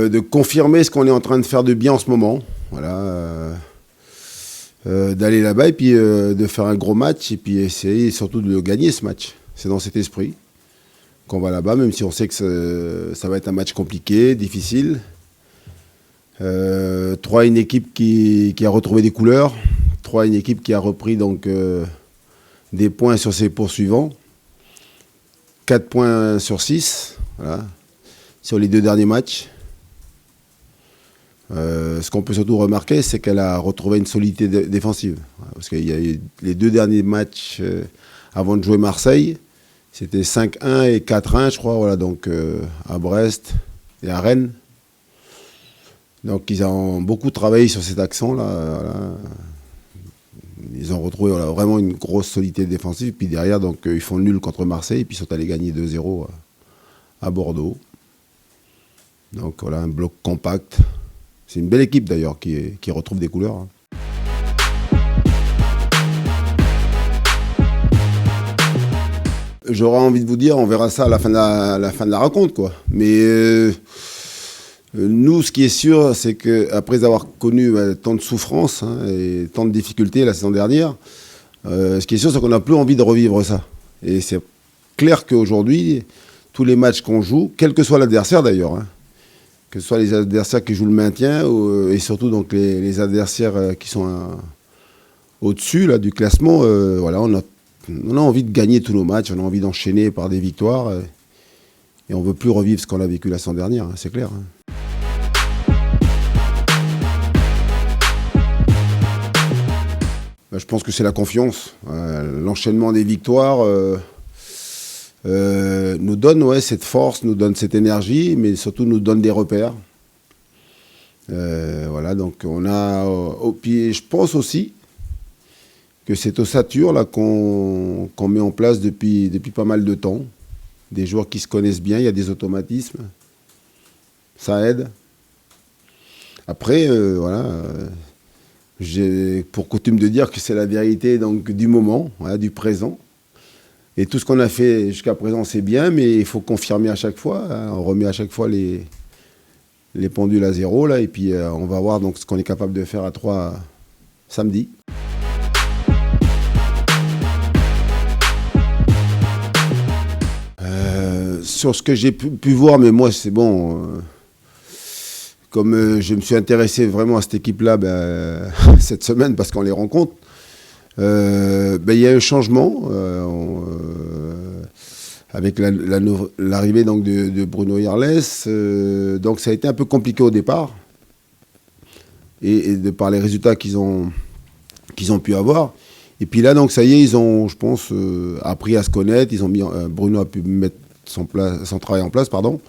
de confirmer ce qu'on est en train de faire de bien en ce moment. Voilà. D'aller là-bas et puis de faire un gros match et puis essayer surtout de gagner ce match. C'est dans cet esprit qu'on va là-bas, même si on sait que ça va être un match compliqué, difficile. Troyes, une équipe qui a retrouvé des couleurs. Troyes, une équipe qui a repris donc, des points sur ses poursuivants. 4 points sur 6, voilà, sur les 2 derniers matchs. Ce qu'on peut surtout remarquer, c'est qu'elle a retrouvé une solidité défensive. Parce qu'il y a eu les 2 derniers matchs avant de jouer Marseille, c'était 5-1 et 4-1, je crois, voilà, donc, à Brest et à Rennes. Donc ils ont beaucoup travaillé sur cet accent-là. Voilà. Ils ont retrouvé vraiment une grosse solidité défensive. Puis derrière, donc, ils font le nul contre Marseille, puis ils sont allés gagner 2-0 à Bordeaux. Donc voilà, un bloc compact. C'est une belle équipe d'ailleurs qui retrouve des couleurs. Hein. J'aurais envie de vous dire, on verra ça à la fin de la rencontre, quoi. Mais nous, ce qui est sûr, c'est qu'après avoir connu tant de souffrances et tant de difficultés la saison dernière, ce qui est sûr, c'est qu'on n'a plus envie de revivre ça. Et c'est clair qu'aujourd'hui, tous les matchs qu'on joue, quel que soit l'adversaire d'ailleurs, hein, que ce soit les adversaires qui jouent le maintien et surtout donc les adversaires qui sont au-dessus là, du classement, voilà, on a envie de gagner tous nos matchs, on a envie d'enchaîner par des victoires et on ne veut plus revivre ce qu'on a vécu la saison dernière, hein, c'est clair. Hein. Je pense que c'est la confiance, l'enchaînement des victoires nous donne cette force, nous donne cette énergie, mais surtout nous donne des repères. Voilà, donc on a. Puis je pense aussi que c'est ossature là qu'on met en place depuis pas mal de temps. Des joueurs qui se connaissent bien, il y a des automatismes. Ça aide. Après, voilà. J'ai pour coutume de dire que c'est la vérité donc, du moment, voilà, du présent. Et tout ce qu'on a fait jusqu'à présent, c'est bien, mais il faut confirmer à chaque fois. Hein. On remet à chaque fois les pendules à 0, là, et puis on va voir donc, ce qu'on est capable de faire à 3 samedi. Sur ce que j'ai pu voir, mais moi, c'est bon... Comme je me suis intéressé vraiment à cette équipe-là cette semaine parce qu'on les rencontre, il y a un changement avec l'arrivée donc, de Bruno Irles. Donc ça a été un peu compliqué au départ. Et de par les résultats qu'ils ont pu avoir. Et puis là, donc ça y est, ils ont, je pense, appris à se connaître. Bruno a pu mettre son travail en place, pardon.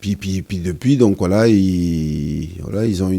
Puis depuis, donc voilà, ils ont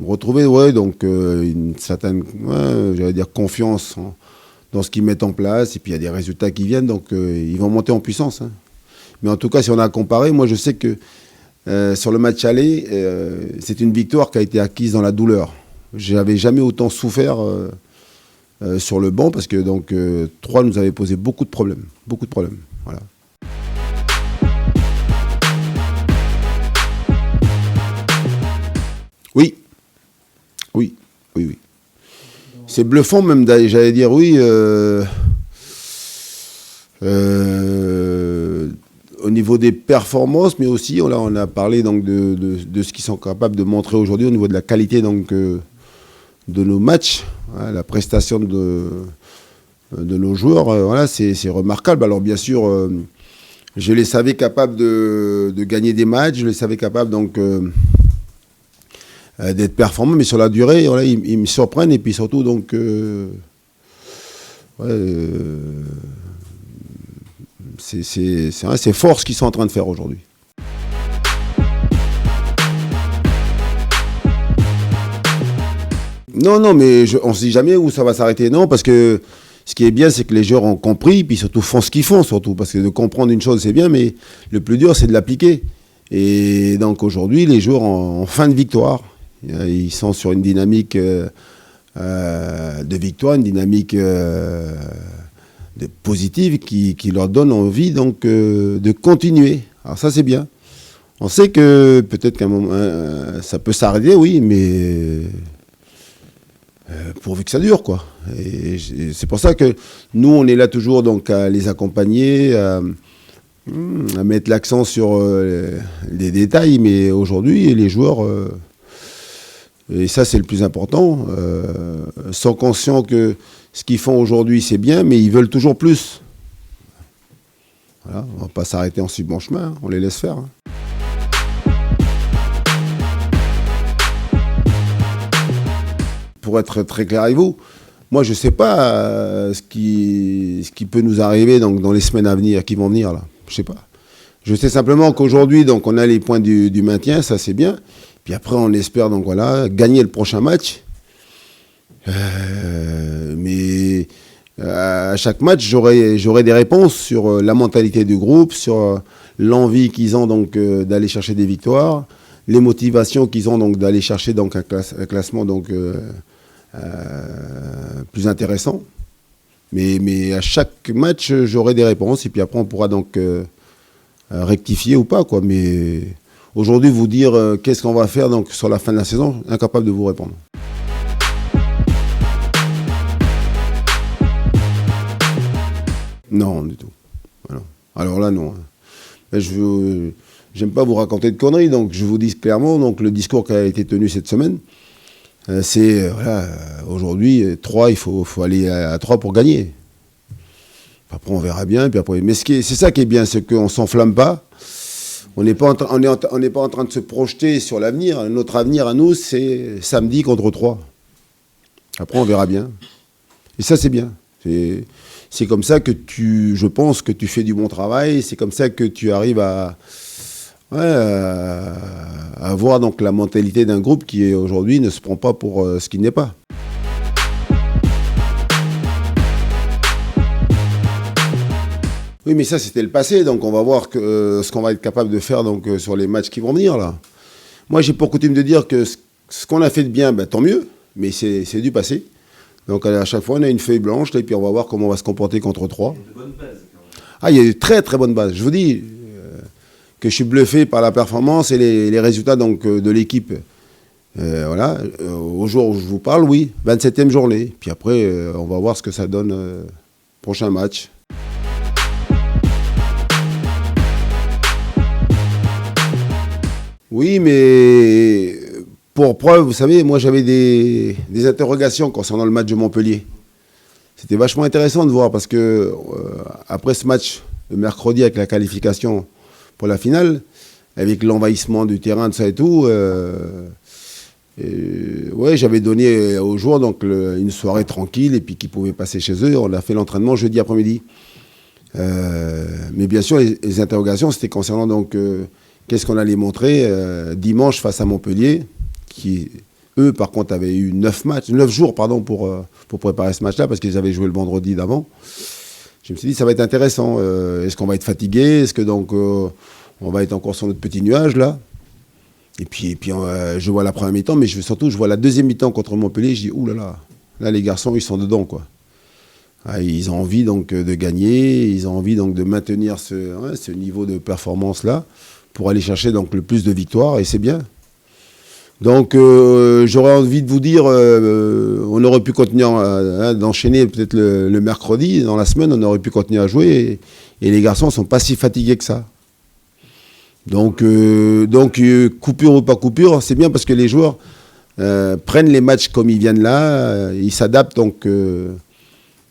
retrouvé donc, une certaine, j'allais dire, confiance dans ce qu'ils mettent en place. Et puis il y a des résultats qui viennent, donc ils vont monter en puissance. Hein. Mais en tout cas, si on a comparé, moi je sais que sur le match aller, c'est une victoire qui a été acquise dans la douleur. Je n'avais jamais autant souffert sur le banc parce que donc, Troyes nous avait posé beaucoup de problèmes. Voilà. Oui. C'est bluffant même, j'allais dire oui. Au niveau des performances, mais aussi, on a parlé donc, de ce qu'ils sont capables de montrer aujourd'hui au niveau de la qualité donc, de nos matchs, hein, la prestation de nos joueurs. Voilà, c'est remarquable. Alors bien sûr, je les savais capables de gagner des matchs, je les savais capables donc... d'être performants, mais sur la durée, voilà, ils me surprennent. Et puis surtout, donc, c'est fort ce qu'ils sont en train de faire aujourd'hui. Non, mais on ne se dit jamais où ça va s'arrêter. Non, parce que ce qui est bien, c'est que les joueurs ont compris, puis surtout font ce qu'ils font, surtout. Parce que de comprendre une chose, c'est bien, mais le plus dur, c'est de l'appliquer. Et donc aujourd'hui, les joueurs en fin de victoire. Ils sont sur une dynamique de victoire, une dynamique positive qui leur donne envie donc, de continuer. Alors ça, c'est bien. On sait que peut-être qu'à un moment, ça peut s'arrêter, oui, mais pourvu que ça dure, quoi. Et c'est pour ça que nous, on est là toujours donc, à les accompagner, à mettre l'accent sur les détails, mais aujourd'hui, les joueurs, et ça c'est le plus important, sont conscients que ce qu'ils font aujourd'hui, c'est bien, mais ils veulent toujours plus. Voilà, on ne va pas s'arrêter en si bon chemin, hein, on les laisse faire. Hein. Pour être très clair avec vous, moi je ne sais pas ce qui peut nous arriver donc, dans les semaines à venir, qui vont venir là. Je ne sais pas. Je sais simplement qu'aujourd'hui, donc, on a les points du maintien, ça c'est bien. Puis après, on espère donc voilà gagner le prochain match. Mais à chaque match, j'aurai des réponses sur la mentalité du groupe, sur l'envie qu'ils ont donc d'aller chercher des victoires, les motivations qu'ils ont donc d'aller chercher donc un classement donc plus intéressant. Mais à chaque match, j'aurai des réponses et puis après, on pourra donc rectifier ou pas, quoi. Mais aujourd'hui, vous dire qu'est-ce qu'on va faire donc, sur la fin de la saison, incapable de vous répondre. Non, du tout. Voilà. Alors là, non. J'aime pas vous raconter de conneries, donc je vous dis clairement, donc le discours qui a été tenu cette semaine, c'est, voilà, aujourd'hui, 3, il faut aller à 3 pour gagner. Après, on verra bien. Puis après, mais c'est ça qui est bien, c'est qu'on ne s'enflamme pas. On n'est pas, en train de se projeter sur l'avenir. Notre avenir à nous, c'est samedi contre 3. Après, on verra bien. Et ça, c'est bien. C'est comme ça que je pense que tu fais du bon travail. C'est comme ça que tu arrives à voir donc, la mentalité d'un groupe qui, aujourd'hui, ne se prend pas pour ce qu'il n'est pas. Oui, mais ça, c'était le passé, donc on va voir ce qu'on va être capable de faire donc, sur les matchs qui vont venir, là. Moi, j'ai pour coutume de dire que ce qu'on a fait de bien, tant mieux, mais c'est du passé. Donc à chaque fois, on a une feuille blanche, là, et puis on va voir comment on va se comporter contre 3. Il y a de bonnes bases, quand même. Il y a de très très bonnes bases. Je vous dis que je suis bluffé par la performance et les résultats donc, de l'équipe. Voilà, au jour où je vous parle, oui, 27e journée. Puis après, on va voir ce que ça donne prochain match. Oui, mais pour preuve, vous savez, moi j'avais des interrogations concernant le match de Montpellier. C'était vachement intéressant de voir parce que après ce match de mercredi avec la qualification pour la finale, avec l'envahissement du terrain, de ça et tout, ouais, j'avais donné aux joueurs donc, une soirée tranquille et puis qu'ils pouvaient passer chez eux. On a fait l'entraînement jeudi après-midi. Mais bien sûr, les interrogations, c'était concernant donc... qu'est-ce qu'on allait montrer dimanche face à Montpellier, qui, eux, par contre, avaient eu 9 jours pour préparer ce match-là, parce qu'ils avaient joué le vendredi d'avant. Je me suis dit, ça va être intéressant. Est-ce qu'on va être fatigué? Est-ce que donc on va être encore sur notre petit nuage, là? Et puis je vois la première mi-temps, mais surtout, je vois la deuxième mi-temps contre Montpellier. Je dis, oulala, là, les garçons, ils sont dedans, quoi. Ils ont envie donc de gagner, ils ont envie donc de maintenir ce niveau de performance-là, pour aller chercher donc le plus de victoires, et c'est bien. Donc j'aurais envie de vous dire, on aurait pu continuer d'enchaîner peut-être le mercredi, dans la semaine, on aurait pu continuer à jouer, et les garçons ne sont pas si fatigués que ça. Donc coupure ou pas coupure, c'est bien parce que les joueurs prennent les matchs comme ils viennent là, ils s'adaptent donc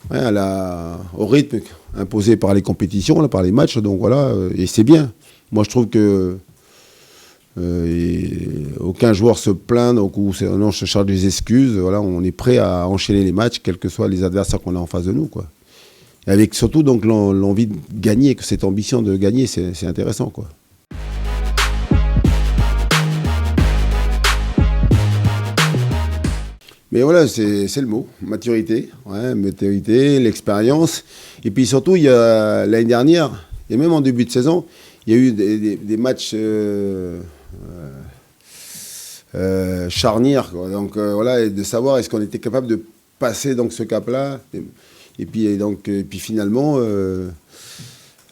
au rythme imposé par les compétitions, là, par les matchs, donc voilà, et c'est bien. Moi, je trouve que aucun joueur se plaint donc, ou non, se charge des excuses. Voilà, on est prêt à enchaîner les matchs, quels que soient les adversaires qu'on a en face de nous, quoi. Et avec surtout donc, l'envie de gagner, que cette ambition de gagner, c'est intéressant, quoi. Mais voilà, c'est le mot, maturité, l'expérience. Et puis surtout, il y a l'année dernière, et même en début de saison, il y a eu des matchs charnières, quoi. Donc voilà, et de savoir est-ce qu'on était capable de passer donc ce cap-là. Et puis finalement,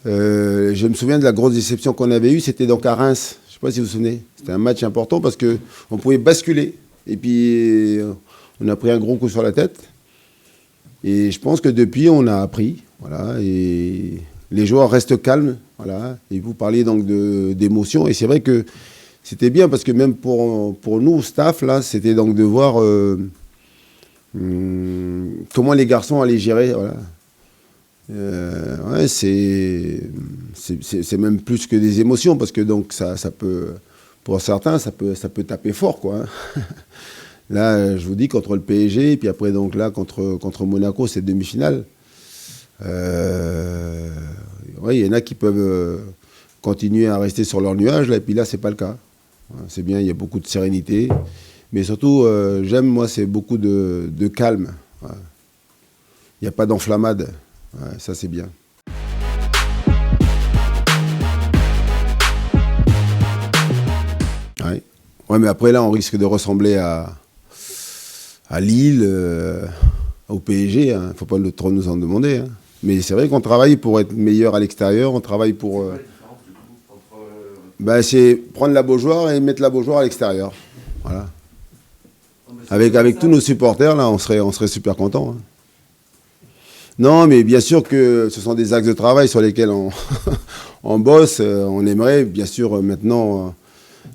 je me souviens de la grosse déception qu'on avait eue, c'était donc à Reims. Je sais pas si vous vous souvenez. C'était un match important parce qu'on pouvait basculer. Et puis, on a pris un gros coup sur la tête. Et je pense que depuis, on a appris. Voilà, et les joueurs restent calmes. Voilà, et vous parliez donc d'émotion. Et c'est vrai que c'était bien parce que même pour nous, staff, là, c'était donc de voir comment les garçons allaient gérer. Voilà. Ouais, c'est même plus que des émotions parce que donc ça peut, pour certains, ça peut taper fort, quoi. Hein. Là, je vous dis, contre le PSG, et puis après, donc là, contre Monaco, c'est demi-finale. Ouais, il y en a qui peuvent continuer à rester sur leur nuage, là, et puis là, c'est pas le cas. C'est bien, il y a beaucoup de sérénité. Mais surtout, j'aime, moi, c'est beaucoup de calme. Ouais. Il n'y a pas d'enflammade. Ouais, ça, c'est bien. Ouais. Ouais, mais après, là, on risque de ressembler à Lille, au PSG. Il ne faut pas trop nous en demander. Hein. Mais c'est vrai qu'on travaille pour être meilleur à l'extérieur. On travaille pour... c'est prendre la Beaujoire et mettre la Beaujoire à l'extérieur. Voilà. Avec tous nos supporters, là, on serait super contents. Hein. Non, mais bien sûr que ce sont des axes de travail sur lesquels on bosse. On aimerait, bien sûr, maintenant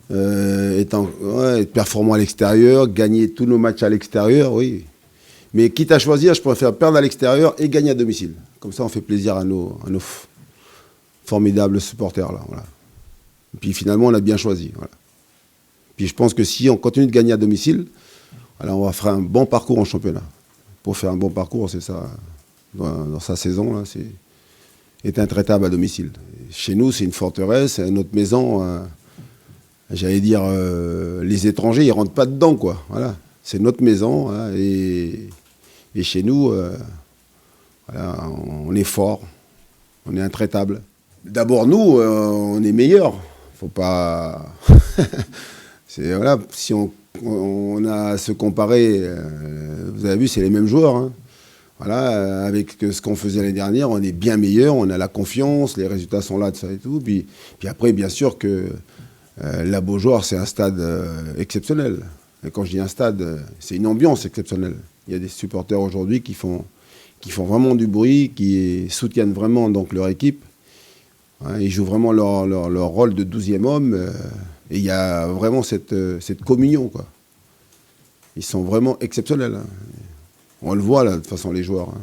être performant à l'extérieur, gagner tous nos matchs à l'extérieur, oui. Mais quitte à choisir, je préfère perdre à l'extérieur et gagner à domicile. Comme ça, on fait plaisir à nos formidables supporters. Là, voilà. Et puis finalement, on a bien choisi. Voilà. Puis je pense que si on continue de gagner à domicile, voilà, on va faire un bon parcours en championnat. Pour faire un bon parcours, c'est ça, dans sa saison, là, c'est être intraitable à domicile. Et chez nous, c'est une forteresse, c'est notre maison. J'allais dire, les étrangers, ils ne rentrent pas dedans, quoi. Voilà. C'est notre maison, hein, et chez nous, voilà, on est fort, on est intraitable. D'abord, nous, on est meilleurs. Faut pas... voilà, si on a à se comparer, vous avez vu, c'est les mêmes joueurs. Hein. Voilà, avec ce qu'on faisait l'année dernière, on est bien meilleurs, on a la confiance, les résultats sont là, de ça et tout. Puis après, bien sûr que la Beaujoire, c'est un stade exceptionnel. Et quand je dis un stade, c'est une ambiance exceptionnelle. Il y a des supporters aujourd'hui qui font vraiment du bruit, qui soutiennent vraiment donc leur équipe. Hein, ils jouent vraiment leur rôle de 12e homme. Et il y a vraiment cette communion, quoi. Ils sont vraiment exceptionnels. Hein. On le voit, là, de toute façon, les joueurs. Hein.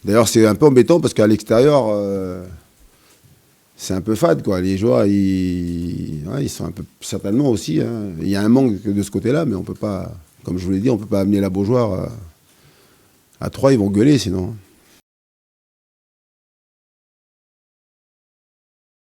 D'ailleurs, c'est un peu embêtant parce qu'à l'extérieur, c'est un peu fade, quoi. Les joueurs, ils sont un peu, certainement aussi. Hein. Il y a un manque de ce côté-là, mais on peut pas, comme je vous l'ai dit, on peut pas amener la Beaujoire à 3, ils vont gueuler sinon.